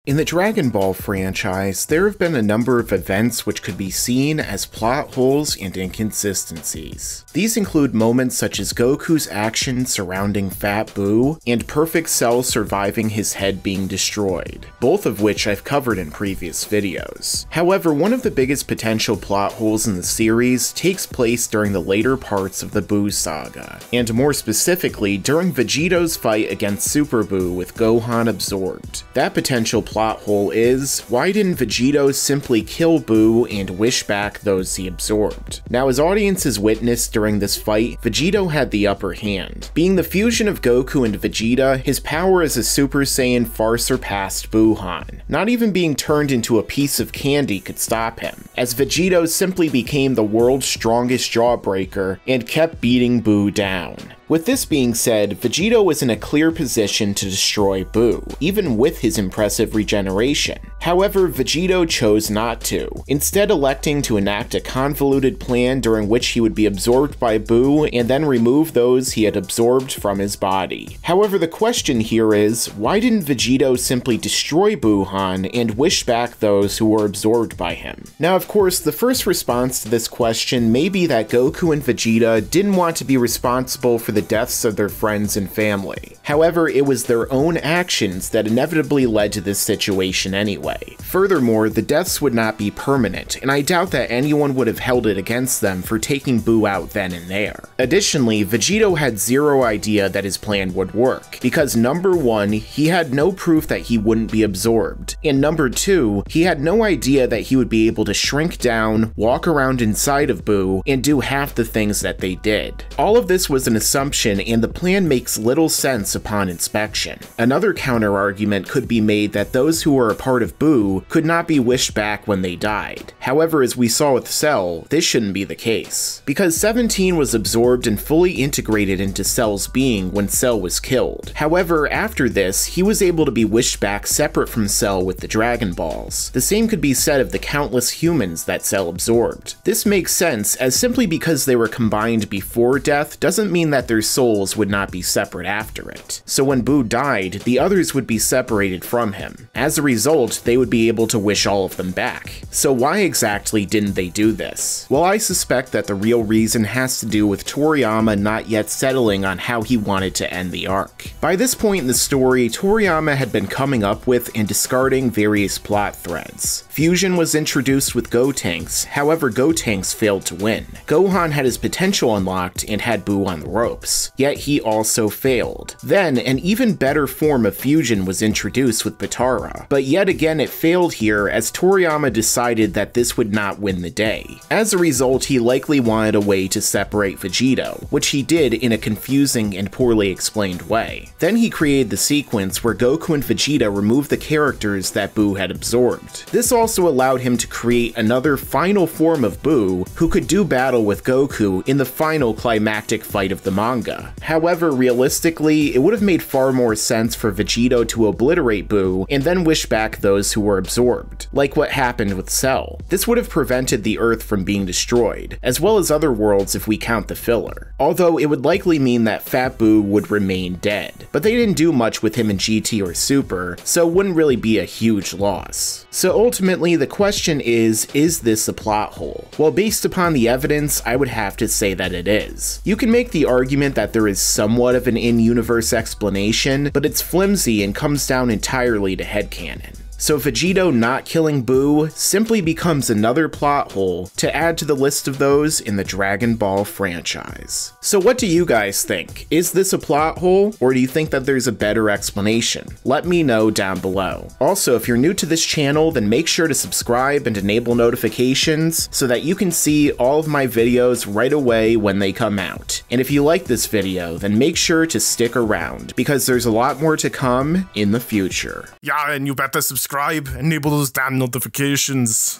In the Dragon Ball franchise, there have been a number of events which could be seen as plot holes and inconsistencies. These include moments such as Goku's actions surrounding Fat Buu, and Perfect Cell surviving his head being destroyed, both of which I've covered in previous videos. However, one of the biggest potential plot holes in the series takes place during the later parts of the Buu saga, and more specifically during Vegito's fight against Super Buu with Gohan absorbed. That potential plot hole is, why didn't Vegito simply kill Buu and wish back those he absorbed? Now, as audiences witnessed during this fight, Vegito had the upper hand. Being the fusion of Goku and Vegeta, his power as a Super Saiyan far surpassed Buuhan. Not even being turned into a piece of candy could stop him, as Vegito simply became the world's strongest jawbreaker and kept beating Buu down. With this being said, Vegito was in a clear position to destroy Buu, even with his impressive regeneration. However, Vegito chose not to, instead electing to enact a convoluted plan during which he would be absorbed by Buu and then remove those he had absorbed from his body. However, the question here is, why didn't Vegito simply destroy Buuhan and wish back those who were absorbed by him? Now, of course, the first response to this question may be that Goku and Vegeta didn't want to be responsible for the deaths of their friends and family. However, it was their own actions that inevitably led to this situation anyway. Furthermore, the deaths would not be permanent, and I doubt that anyone would have held it against them for taking Buu out then and there. Additionally, Vegito had zero idea that his plan would work, because number one, he had no proof that he wouldn't be absorbed, and number two, he had no idea that he would be able to shrink down, walk around inside of Buu, and do half the things that they did. All of this was an assumption, and the plan makes little sense upon inspection. Another counter-argument could be made that those who were a part of Buu could not be wished back when they died. However, as we saw with Cell, this shouldn't be the case, because 17 was absorbed and fully integrated into Cell's being when Cell was killed. However, after this, he was able to be wished back separate from Cell with the Dragon Balls. The same could be said of the countless humans that Cell absorbed. This makes sense, as simply because they were combined before death doesn't mean that their souls would not be separate after it. So when Buu died, the others would be separated from him. As a result, they would be able to wish all of them back. So why exactly didn't they do this? Well, I suspect that the real reason has to do with Toriyama not yet settling on how he wanted to end the arc. By this point in the story, Toriyama had been coming up with and discarding various plot threads. Fusion was introduced with Gotenks, however Gotenks failed to win. Gohan had his potential unlocked and had Buu on the ropes, yet he also failed. Then, an even better form of fusion was introduced with Patara, but yet again it failed here as Toriyama decided that this would not win the day. As a result, he likely wanted a way to separate Vegito, which he did in a confusing and poorly explained way. Then he created the sequence where Goku and Vegeta removed the characters that Buu had absorbed. This also allowed him to create another final form of Buu who could do battle with Goku in the final climactic fight of the manga. However, realistically, it would have made far more sense for Vegito to obliterate Buu and then wish back those who were absorbed, like what happened with Cell. This would have prevented the Earth from being destroyed, as well as other worlds if we count the filler. Although it would likely mean that Fat Buu would remain dead, but they didn't do much with him in GT or Super, so it wouldn't really be a huge loss. So ultimately, the question is this a plot hole? Well, based upon the evidence, I would have to say that it is. You can make the argument that there is somewhat of an in-universe explanation, but it's flimsy and comes down entirely to headcanon. So Vegito not killing Buu simply becomes another plot hole to add to the list of those in the Dragon Ball franchise. So what do you guys think? Is this a plot hole, or do you think that there's a better explanation? Let me know down below. Also, if you're new to this channel, then make sure to subscribe and enable notifications so that you can see all of my videos right away when they come out. And if you like this video, then make sure to stick around, because there's a lot more to come in the future. Yeah, and you better subscribe, enable those damn notifications.